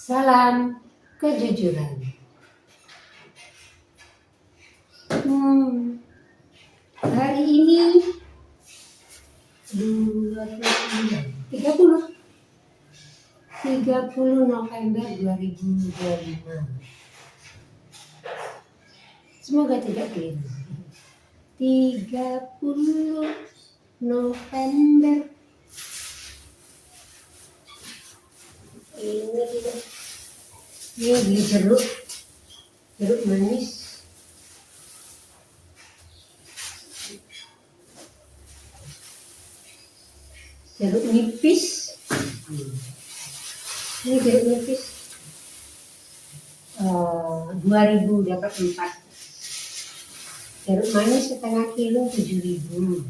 Salam kejujuran. Hari ini 30 November 2025. Semoga tidak keliru. 30 November. Ini beli jeruk manis. Jeruk nipis. Ini jeruk nipis. 2.000 dapat 4. Jeruk manis setengah kilo 7.000.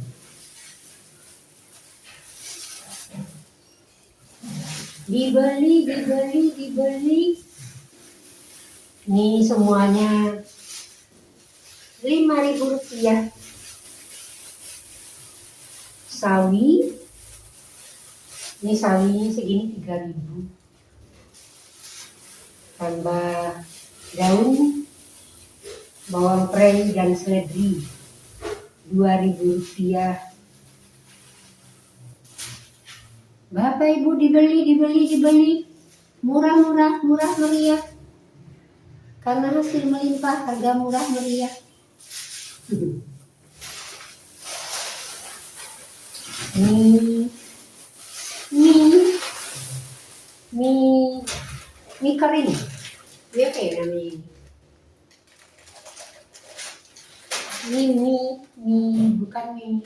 Dibeli. Ini semuanya 5.000 rupiah. Sawi, ini sawinya segini 3.000. Tambah daun bawang prei dan seledri 2.000 rupiah. Bapak Ibu dibeli, murah meriah. Karena hasil melimpah, harga murah meriah. Mie kering. Ini apa ya namanya? Mie bukan mie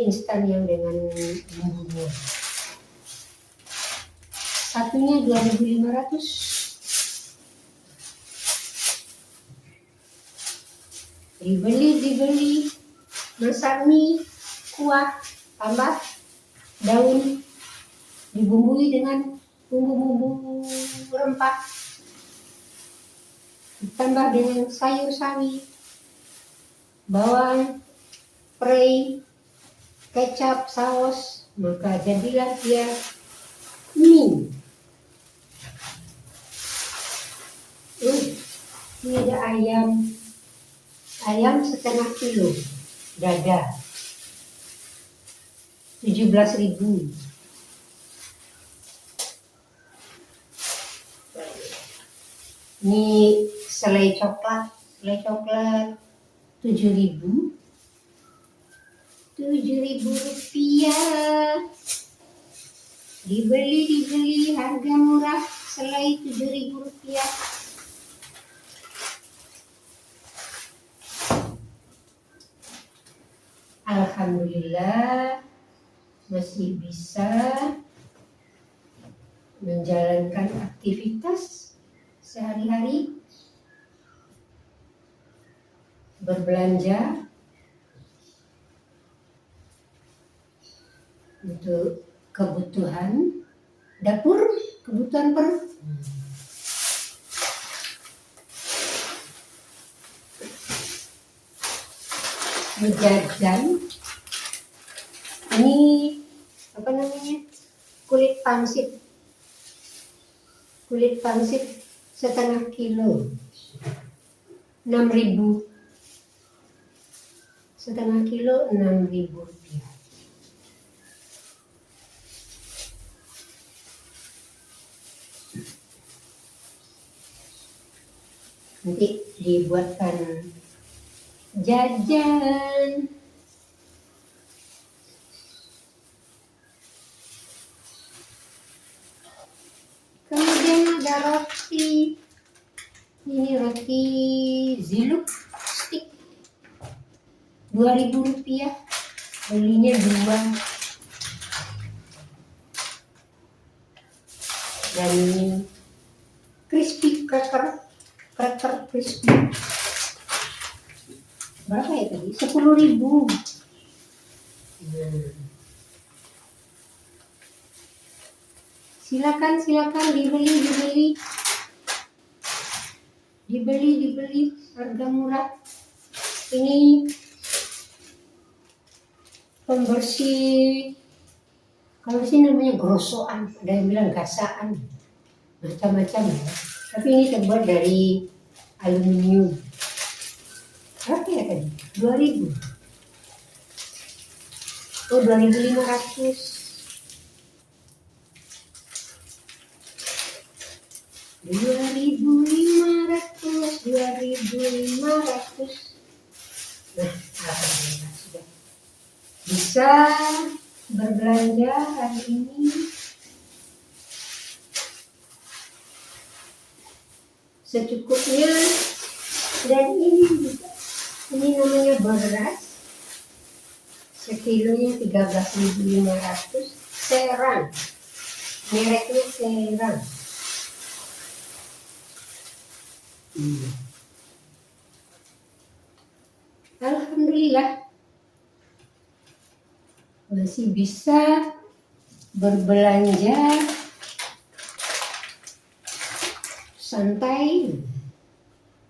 instan yang dengan bumbunya. Satunya 2.500. Dibeli, masak mie, kuah, tambah daun, dibumbui dengan bumbu-bumbu rempah, ditambah dengan sayur sawi, bawang, prei, kecap, saus, maka jadilah dia mie. Ini ada ayam setengah kilo, dada 17.000. Ini selai coklat 7.000 rupiah. Dibeli, harga murah, selai 7.000 rupiah. Alhamdulillah masih bisa menjalankan aktivitas sehari-hari, berbelanja untuk kebutuhan dapur, kebutuhan perut. Menjajan ini apa namanya, kulit pangsit setengah kilo 6.000, setengah kilo 6.000 rupiah. Nanti dibuatkan jajan. Kemudian ada roti. Ini roti ziluk stick 2.000 rupiah. Belinya 2. Dan ini crispy cracker crispy. Berapa ya tadi? 10.000. Silakan dibeli, harga murah. Ini pembersih, kalau sini namanya grosoan, ada yang bilang gasaan. macam-macam ya. Tapi ini terbuat dari aluminium. Berapa ya tadi? 2000. Oh, 2500. 2500. Nah, alhamdulillah sudah bisa berbelanja hari ini. Secukupnya. Dan ini juga, ini namanya beras, sekilonya 13.500, Serang, mereknya Serang. Alhamdulillah masih bisa berbelanja santai,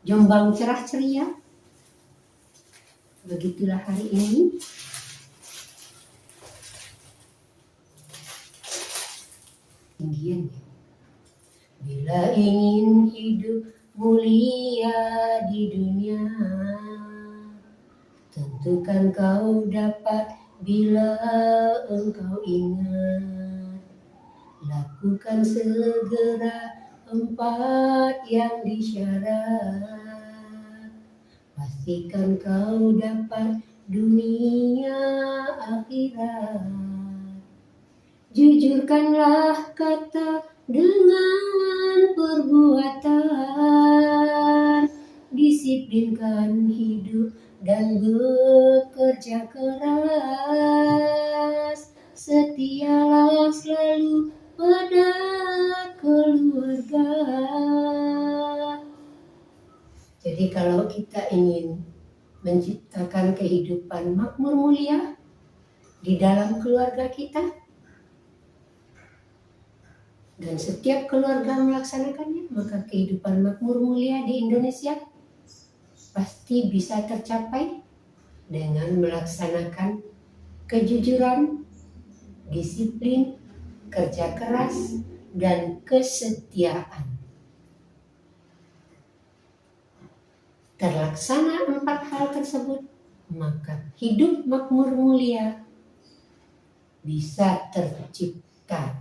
Jombang cerah ceria. Begitulah hari ini. Tinggian ya. Bila ingin hidup mulia di dunia, tentukan kau dapat bila engkau ingat. Lakukan segera 4 yang disyarat. Pastikan kau dapat dunia akhirat. Jujurkanlah kata dengan perbuatan. Disiplinkan hidup dan bekerja keras. Setialah selalu pada keluarga. Jadi kalau kita ingin menciptakan kehidupan makmur mulia di dalam keluarga kita, dan setiap keluarga melaksanakannya, maka kehidupan makmur mulia di Indonesia pasti bisa tercapai dengan melaksanakan kejujuran, disiplin, kerja keras, dan kesetiaan. Terlaksana 4 hal tersebut, maka hidup makmur mulia bisa tercipta.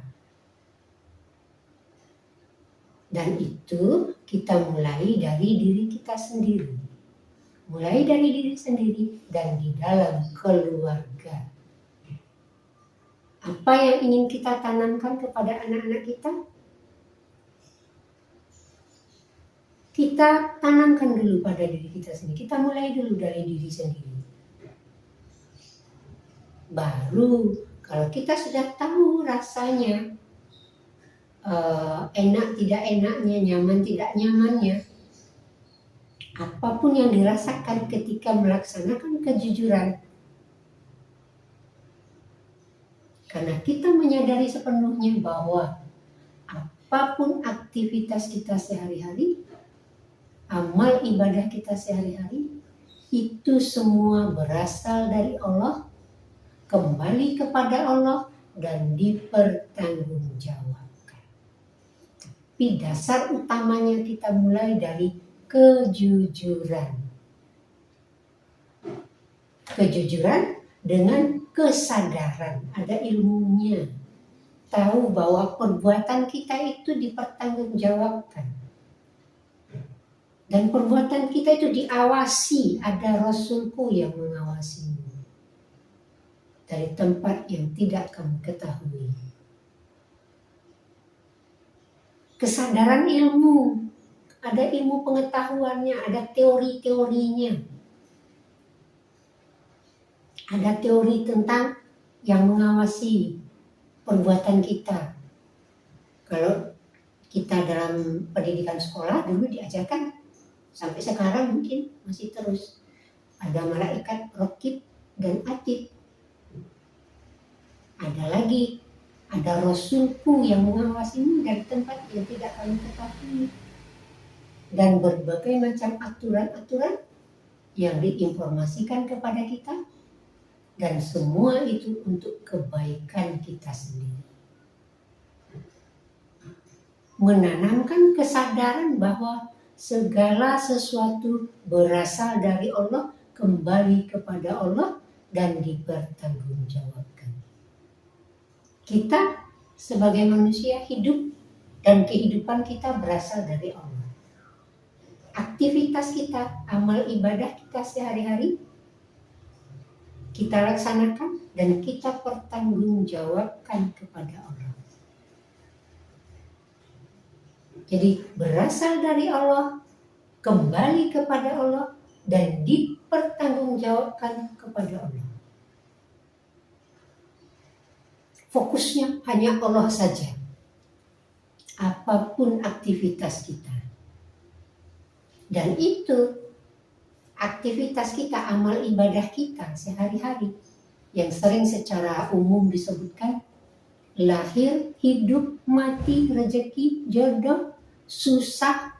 Dan itu kita mulai dari diri kita sendiri. Mulai dari diri sendiri dan di dalam keluarga. Apa yang ingin kita tanamkan kepada anak-anak kita? Kita tanamkan dulu pada diri kita sendiri. Kita mulai dulu dari diri sendiri. Baru kalau kita sudah tahu rasanya, enak tidak enaknya, nyaman tidak nyamannya, apapun yang dirasakan ketika melaksanakan kejujuran, karena kita menyadari sepenuhnya bahwa apapun aktivitas kita sehari-hari, amal ibadah kita sehari-hari, itu semua berasal dari Allah, kembali kepada Allah, dan dipertanggungjawabkan. Tapi dasar utamanya kita mulai dari kejujuran. Kejujuran dengan kesadaran, ada ilmunya. Tahu bahwa perbuatan kita itu dipertanggungjawabkan. Dan perbuatan kita itu diawasi, ada Rasulku yang mengawasimu. Dari tempat yang tidak kamu ketahui. Kesadaran ilmu, ada ilmu pengetahuannya, ada teori-teorinya. Ada teori tentang yang mengawasi perbuatan kita. Kalau kita dalam pendidikan sekolah dulu diajarkan, sampai sekarang mungkin masih terus. Ada malaikat Raqib dan Atid. Ada lagi, ada Rasulku yang mengawasimu dari tempat yang tidak kamu ketahui. Dan berbagai macam aturan-aturan yang diinformasikan kepada kita. Dan semua itu untuk kebaikan kita sendiri. menanamkan kesadaran bahwa segala sesuatu berasal dari Allah, kembali kepada Allah, dan dipertanggungjawabkan. Kita sebagai manusia hidup dan kehidupan kita berasal dari Allah. Aktivitas kita, amal ibadah kita sehari-hari, kita laksanakan dan kita pertanggungjawabkan kepada Allah. Jadi berasal dari Allah, kembali kepada Allah, dan dipertanggungjawabkan kepada Allah. Fokusnya hanya Allah saja. Apapun aktivitas kita. Dan itu aktivitas kita, amal ibadah kita sehari-hari yang sering secara umum disebutkan lahir, hidup, mati, rezeki, jodoh, susah,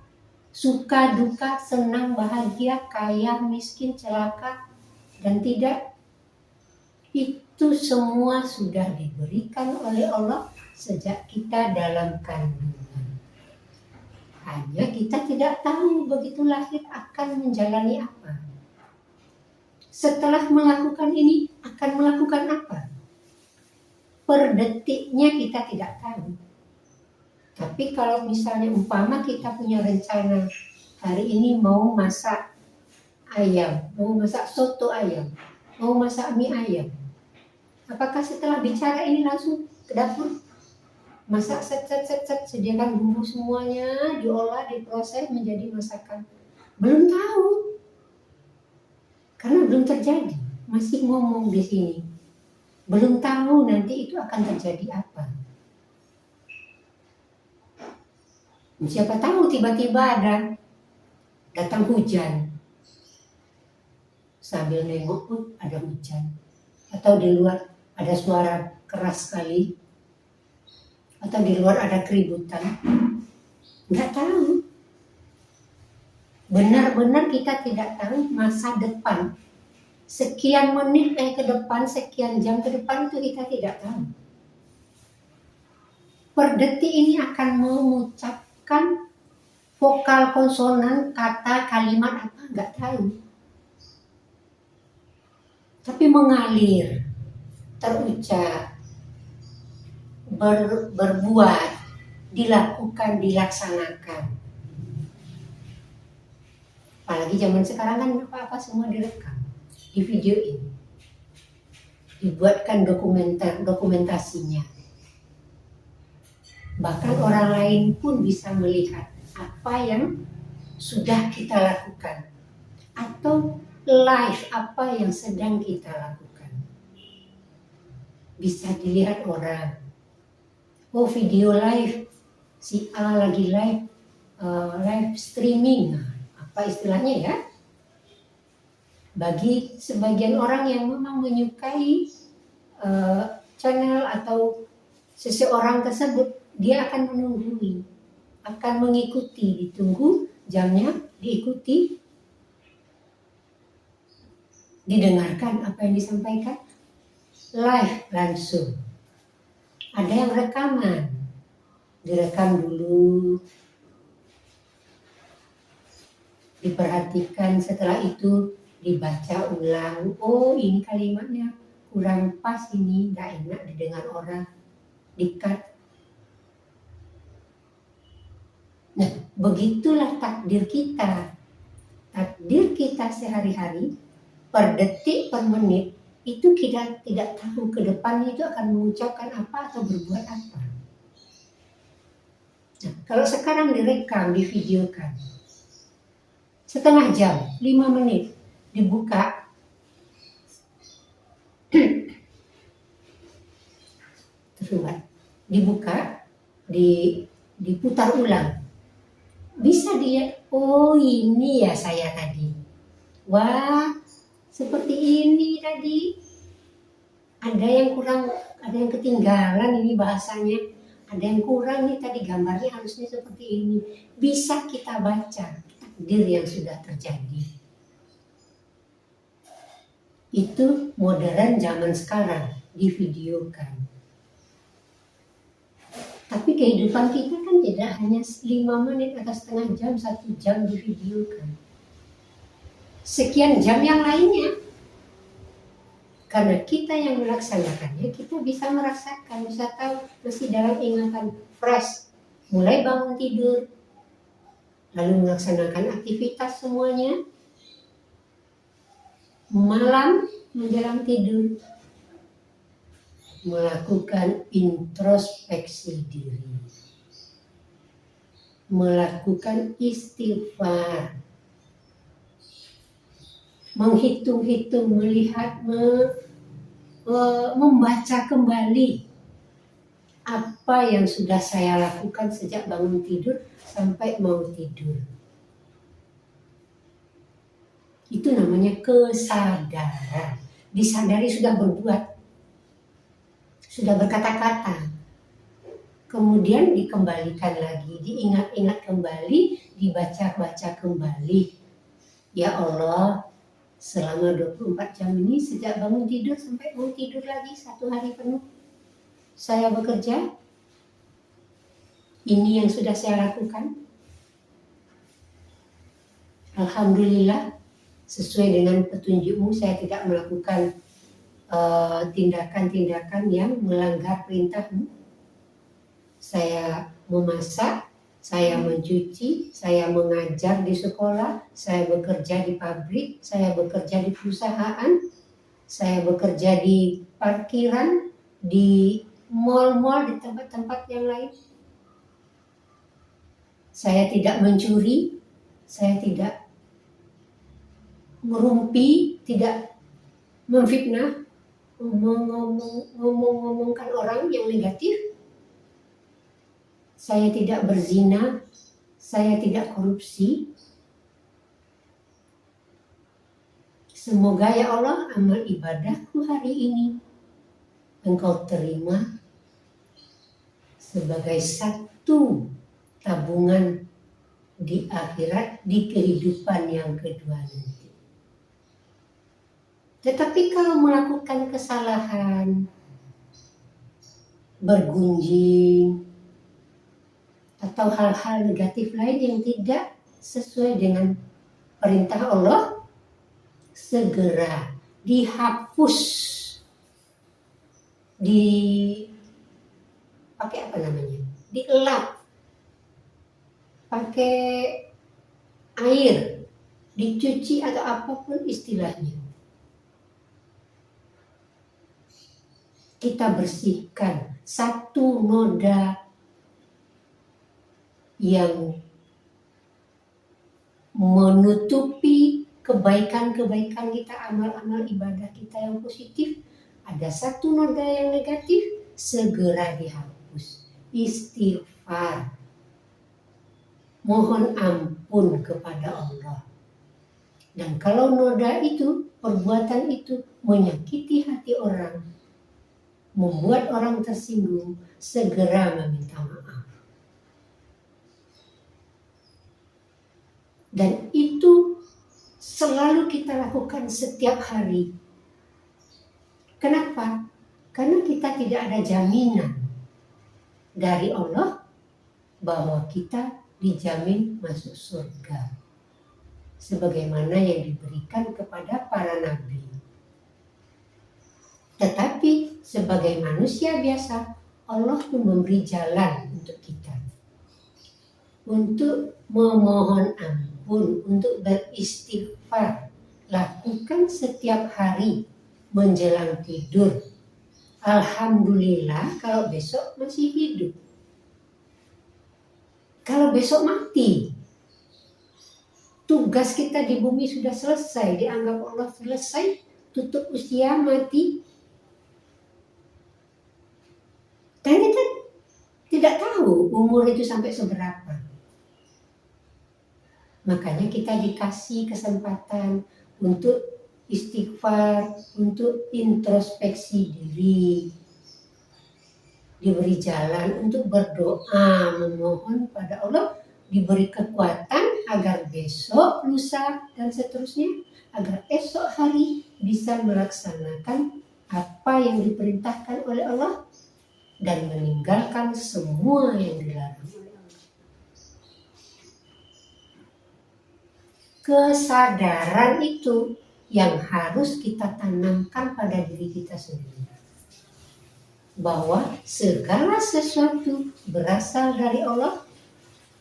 suka, duka, senang, bahagia, kaya, miskin, celaka, dan tidak. Itu semua sudah diberikan oleh Allah sejak kita dalam kandungan. Hanya kita tidak tahu begitu lahir akan menjalani apa. Setelah melakukan ini akan melakukan apa? Per detiknya kita tidak tahu. Tapi kalau misalnya umpama kita punya rencana hari ini mau masak ayam, mau masak soto ayam, mau masak mie ayam. Apakah setelah bicara ini langsung ke dapur? Masak set, sediakan bumbu semuanya, diolah, diproses menjadi masakan. Belum tahu. Karena belum terjadi. Masih ngomong di sini. Belum tahu nanti itu akan terjadi apa. Siapa tahu tiba-tiba datang hujan. Sambil nengok pun ada hujan. Atau di luar ada suara keras sekali. Atau di luar ada keributan. Nggak tahu. Benar-benar kita tidak tahu masa depan. Sekian menit ke depan, sekian jam ke depan itu kita tidak tahu. Per detik ini akan mengucapkan vokal konsonan, kata, kalimat apa, nggak tahu. Tapi mengalir, terucap, berbuat, dilakukan, dilaksanakan. Apalagi zaman sekarang kan apa-apa semua direkam, di videoin, dibuatkan dokumentasinya. Bahkan orang lain pun bisa melihat apa yang sudah kita lakukan atau live apa yang sedang kita lakukan. Bisa dilihat orang. Oh, video live, si A lagi live streaming, apa istilahnya ya? Bagi sebagian orang yang memang menyukai channel atau seseorang tersebut, dia akan menunggui, akan mengikuti, ditunggu jamnya, diikuti, didengarkan apa yang disampaikan, live langsung. Ada yang rekaman, direkam dulu, diperhatikan, setelah itu dibaca ulang. Oh, ini kalimatnya kurang pas, ini nggak enak didengar orang, di-cut. Nah, begitulah takdir kita. Takdir kita sehari-hari, per detik, per menit, itu kita tidak tahu ke depannya itu akan mengucapkan apa atau berbuat apa. Nah, kalau sekarang direkam, divideokan, setengah jam, 5 menit, dibuka, dibuka, diputar ulang, bisa dilihat, oh ini ya saya tadi, wah seperti ini tadi, ada yang kurang, ada yang ketinggalan ini bahasanya, ada yang kurang nih tadi gambarnya harusnya seperti ini. Bisa kita baca takdir yang sudah terjadi. Itu modern zaman sekarang, divideokan. Tapi kehidupan kita kan tidak hanya 5 menit atau setengah jam, 1 jam divideokan. Sekian jam yang lainnya. Karena kita yang melaksanakannya, kita bisa merasakan, bisa tahu, masih dalam ingatan fresh. Mulai bangun tidur, lalu melaksanakan aktivitas semuanya, malam menjelang tidur, melakukan introspeksi diri, melakukan istighfar, menghitung-hitung, melihat, membaca kembali apa yang sudah saya lakukan sejak bangun tidur sampai mau tidur. Itu namanya kesadaran. Disadari sudah berbuat, sudah berkata-kata. Kemudian dikembalikan lagi, diingat-ingat kembali, dibaca-baca kembali. Ya Allah, selama 24 jam ini sejak bangun tidur sampai mau tidur lagi 1 hari penuh, saya bekerja. Ini yang sudah saya lakukan. Alhamdulillah, sesuai dengan petunjukmu, saya tidak melakukan tindakan-tindakan yang melanggar perintahmu. Saya memasak, saya mencuci, saya mengajar di sekolah, saya bekerja di pabrik, saya bekerja di perusahaan, saya bekerja di parkiran, di mal-mal, di tempat-tempat yang lain. Saya tidak mencuri, saya tidak merumpi, tidak memfitnah, ngomongkan orang yang negatif. Saya tidak berzina, saya tidak korupsi. Semoga ya Allah, amal ibadahku hari ini Engkau terima sebagai satu tabungan di akhirat, di kehidupan yang kedua nanti. Tetapi kalau melakukan kesalahan, bergunjing, atau hal-hal negatif lain yang tidak sesuai dengan perintah Allah, segera dihapus, pakai apa namanya? Dielap, pakai air, dicuci atau apapun istilahnya. Kita bersihkan satu noda yang menutupi kebaikan-kebaikan kita, amal-amal ibadah kita yang positif. Ada satu noda yang negatif, segera dihapus. Istighfar, mohon ampun kepada Allah. Dan kalau noda itu, perbuatan itu menyakiti hati orang, membuat orang tersinggung, segera meminta maaf. Dan itu selalu kita lakukan setiap hari. Kenapa? Karena kita tidak ada jaminan dari Allah bahwa kita dijamin masuk surga, sebagaimana yang diberikan kepada para nabi. Tetapi sebagai manusia biasa, Allah pun memberi jalan untuk kita, untuk memohon ampun, untuk beristighfar. Lakukan setiap hari menjelang tidur. Alhamdulillah kalau besok masih hidup. Kalau besok mati, tugas kita di bumi sudah selesai, dianggap Allah selesai, tutup usia, mati. Dan kita tidak tahu umur itu sampai seberapa. Makanya kita dikasih kesempatan untuk istighfar, untuk introspeksi diri, diberi jalan untuk berdoa, memohon pada Allah, diberi kekuatan agar besok, lusa, dan seterusnya, agar esok hari bisa melaksanakan apa yang diperintahkan oleh Allah dan meninggalkan semua yang dilarang oleh Allah. Kesadaran itu yang harus kita tanamkan pada diri kita sendiri. Bahwa segala sesuatu berasal dari Allah,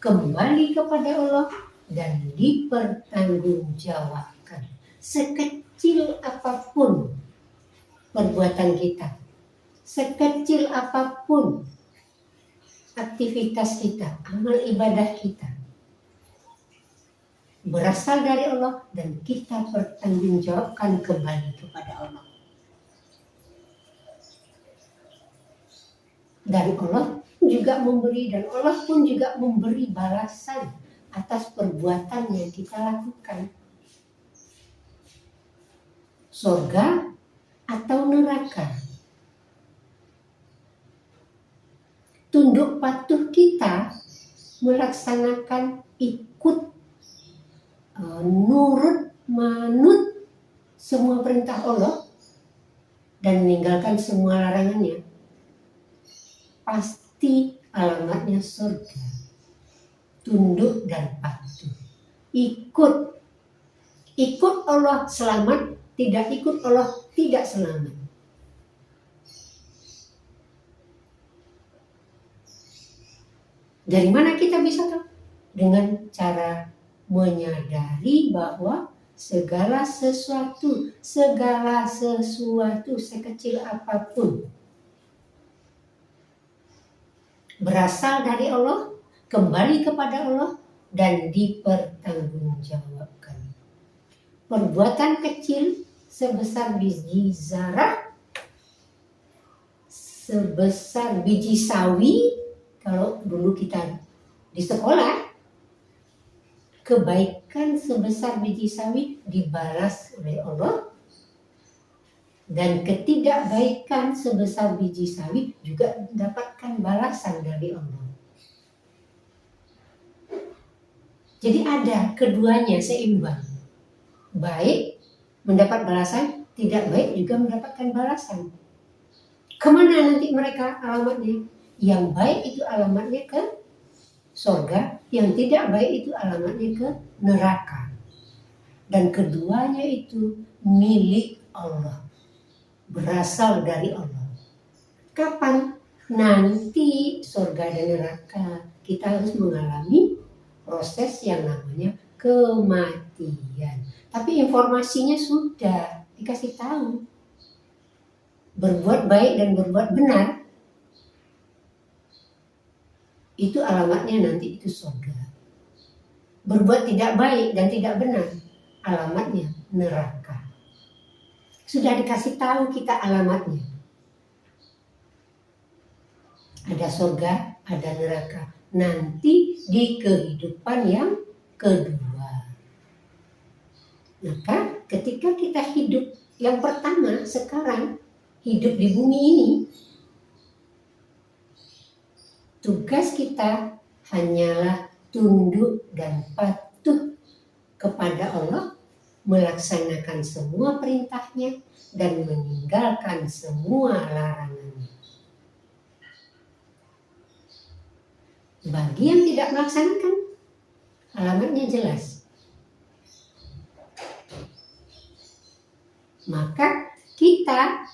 kembali kepada Allah, dan dipertanggungjawabkan. Sekecil apapun perbuatan kita, sekecil apapun aktivitas kita, amal ibadah kita, berasal dari Allah dan kita pertanggungjawabkan kembali kepada Allah. Dan Allah juga memberi, dan Allah pun juga memberi balasan atas perbuatan yang kita lakukan. Surga atau neraka. Tunduk patuh kita melaksanakan ikut nurut manut semua perintah Allah dan meninggalkan semua larangannya, pasti alamatnya surga. Tunduk dan patuh. Ikut Allah selamat, tidak ikut Allah tidak selamat. Dari mana kita bisa tahu? Dengan cara menyadari bahwa segala sesuatu sekecil apapun berasal dari Allah, kembali kepada Allah, dan dipertanggungjawabkan. Perbuatan kecil sebesar biji zarah, sebesar biji sawi, kalau dulu kita di sekolah, kebaikan sebesar biji sawi dibalas oleh Allah, dan ketidakbaikan sebesar biji sawi juga mendapatkan balasan dari Allah. Jadi ada keduanya seimbang. Baik mendapat balasan, tidak baik juga mendapatkan balasan. Kemana nanti mereka alamatnya? Yang baik itu alamatnya ke surga, yang tidak baik itu alamatnya ke neraka. Dan keduanya itu milik Allah, berasal dari Allah. Kapan? Nanti surga dan neraka kita harus mengalami proses yang namanya kematian. Tapi informasinya sudah dikasih tahu. Berbuat baik dan berbuat benar, itu alamatnya nanti itu surga. Berbuat tidak baik dan tidak benar, alamatnya neraka. Sudah dikasih tahu kita alamatnya. Ada surga, ada neraka. Nanti di kehidupan yang kedua. Maka ketika kita hidup yang pertama sekarang, hidup di bumi ini, tugas kita hanyalah tunduk dan patuh kepada Allah, melaksanakan semua perintahnya dan meninggalkan semua larangannya. Bagi yang tidak melaksanakan, alamatnya jelas. Maka kita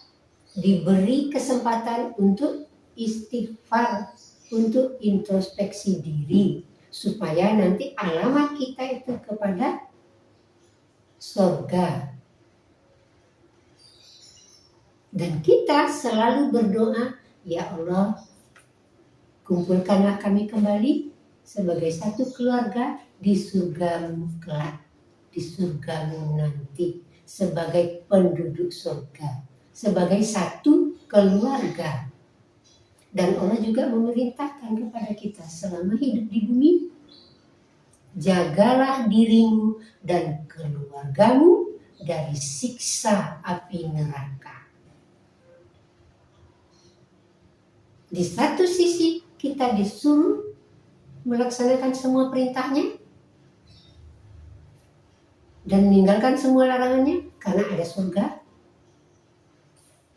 diberi kesempatan untuk istighfar, untuk introspeksi diri, supaya nanti alamat kita itu kepada surga. Dan kita selalu berdoa, ya Allah, kumpulkanlah kami kembali sebagai satu keluarga di surgamu kelak, di surgamu nanti, sebagai penduduk surga, sebagai satu keluarga. Dan Allah juga memerintahkan kepada kita selama hidup di bumi, jagalah dirimu dan keluargamu dari siksa api neraka. Di satu sisi kita disuruh melaksanakan semua perintahnya dan meninggalkan semua larangannya karena ada surga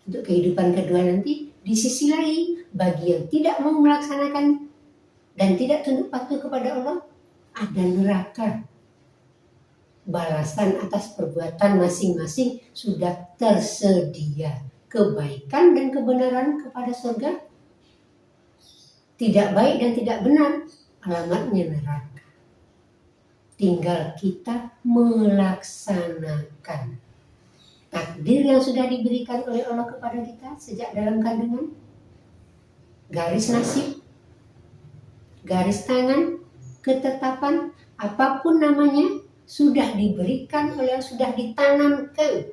untuk kehidupan kedua nanti. Di sisi lain, bagi yang tidak mau melaksanakan dan tidak tunduk patuh kepada Allah, ada neraka. balasan atas perbuatan masing-masing sudah tersedia. Kebaikan dan kebenaran kepada surga, tidak baik dan tidak benar, alamatnya neraka. Tinggal kita melaksanakan takdir yang sudah diberikan oleh Allah kepada kita sejak dalam kandungan. Garis nasib, garis tangan, ketetapan, apapun namanya, sudah diberikan oleh, sudah ditanamkan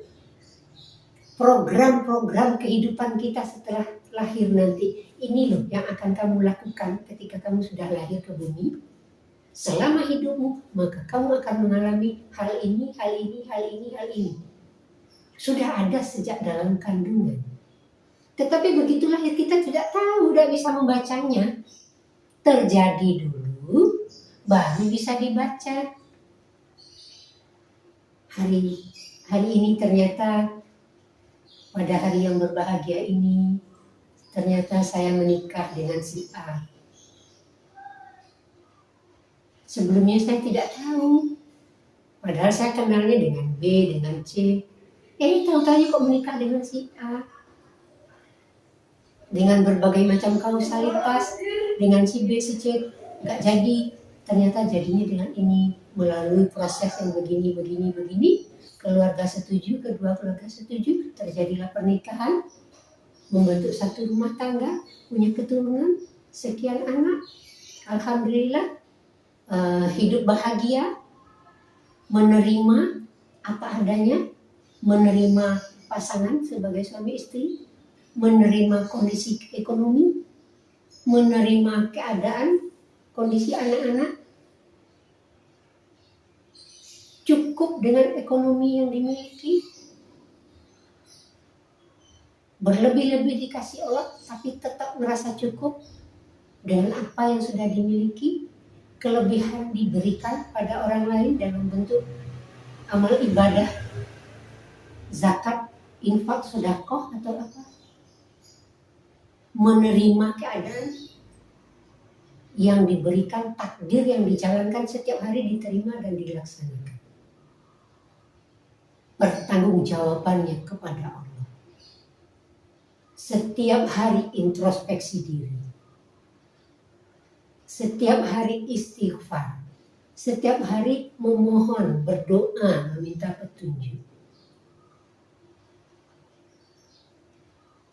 program-program kehidupan kita setelah lahir nanti. Ini loh yang akan kamu lakukan ketika kamu sudah lahir ke bumi. Selama hidupmu, maka kamu akan mengalami hal ini, hal ini, hal ini, hal ini. Sudah ada sejak dalam kandungan. Tetapi begitu lahir kita tidak tahu, tidak bisa membacanya. Terjadi dulu, baru bisa dibaca. Hari ini ternyata pada hari yang berbahagia ini, ternyata saya menikah dengan si A. Sebelumnya saya tidak tahu. Padahal saya kenalnya dengan B, dengan C. Tahu-tahu kok menikah dengan si A. Dengan berbagai macam kausalitas, dengan si B, si C, nggak jadi. Ternyata jadinya dengan ini, melalui proses yang begini. Keluarga setuju, kedua keluarga setuju, terjadilah pernikahan, membentuk satu rumah tangga, punya keturunan, sekian anak. Alhamdulillah, hidup bahagia, menerima apa adanya, menerima pasangan sebagai suami istri, menerima kondisi ekonomi, menerima keadaan, kondisi anak-anak, cukup dengan ekonomi yang dimiliki, berlebih-lebih dikasih Allah, tapi tetap merasa cukup dengan apa yang sudah dimiliki, kelebihan diberikan pada orang lain dalam bentuk amal ibadah, zakat, infak, sedekah atau apa, menerima keadaan yang diberikan, takdir yang dijalankan setiap hari diterima dan dilaksanakan. Pertanggungjawabannya kepada Allah. Setiap hari introspeksi diri. Setiap hari istighfar. Setiap hari memohon, berdoa, meminta petunjuk.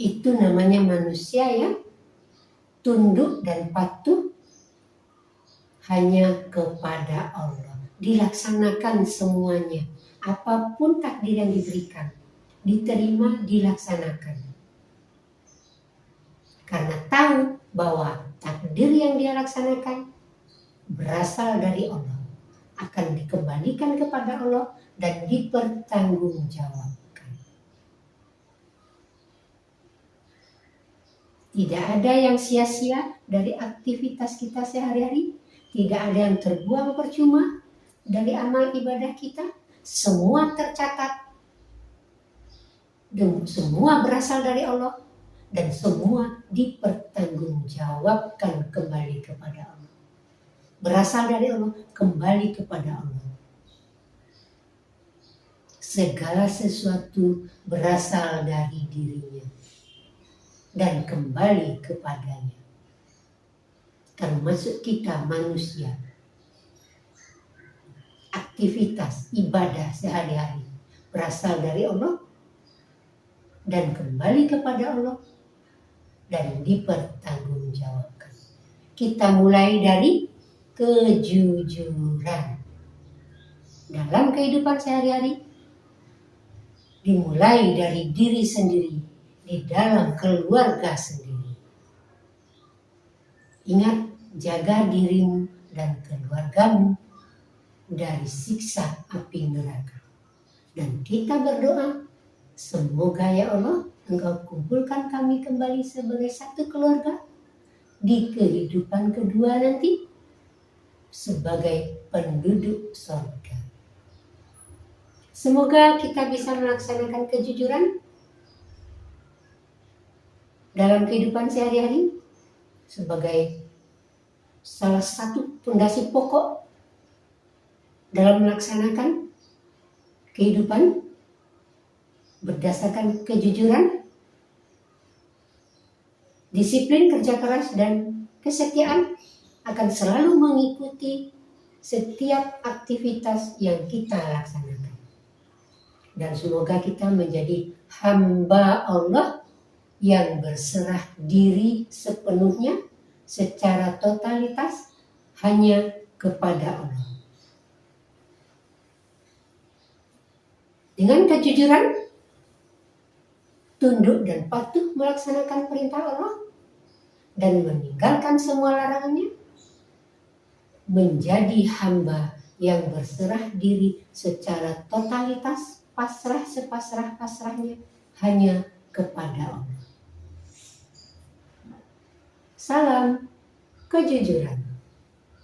Itu namanya manusia yang tunduk dan patuh hanya kepada Allah. Dilaksanakan semuanya. Apapun takdir yang diberikan, diterima, dilaksanakan. Karena tahu bahwa takdir yang dia laksanakan berasal dari Allah, akan dikembalikan kepada Allah dan dipertanggungjawabkan. Tidak ada yang sia-sia dari aktivitas kita sehari-hari, tidak ada yang terbuang percuma dari amal ibadah kita. Semua tercatat dan semua berasal dari Allah dan semua dipertanggungjawabkan kembali kepada Allah. Berasal dari Allah, kembali kepada Allah. Segala sesuatu berasal dari dirinya dan kembali kepadanya. Termasuk kita manusia. Aktivitas ibadah sehari-hari berasal dari Allah dan kembali kepada Allah dan dipertanggungjawabkan. Kita mulai dari kejujuran dalam kehidupan sehari-hari, dimulai dari diri sendiri, di dalam keluarga sendiri. Ingat, jaga dirimu dan keluargamu dari siksa api neraka. Dan kita berdoa, semoga ya Allah, Engkau kumpulkan kami kembali sebagai satu keluarga di kehidupan kedua nanti sebagai penduduk surga. Semoga kita bisa melaksanakan kejujuran dalam kehidupan sehari-hari sebagai salah satu fondasi pokok dalam melaksanakan kehidupan berdasarkan kejujuran, disiplin, kerja keras, dan kesetiaan akan selalu mengikuti setiap aktivitas yang kita laksanakan. Dan semoga kita menjadi hamba Allah yang berserah diri sepenuhnya secara totalitas hanya kepada Allah. Dengan kejujuran, tunduk dan patuh melaksanakan perintah Allah dan meninggalkan semua larangannya, menjadi hamba yang berserah diri secara totalitas, pasrah sepasrah-pasrahnya hanya kepada Allah. Salam kejujuran.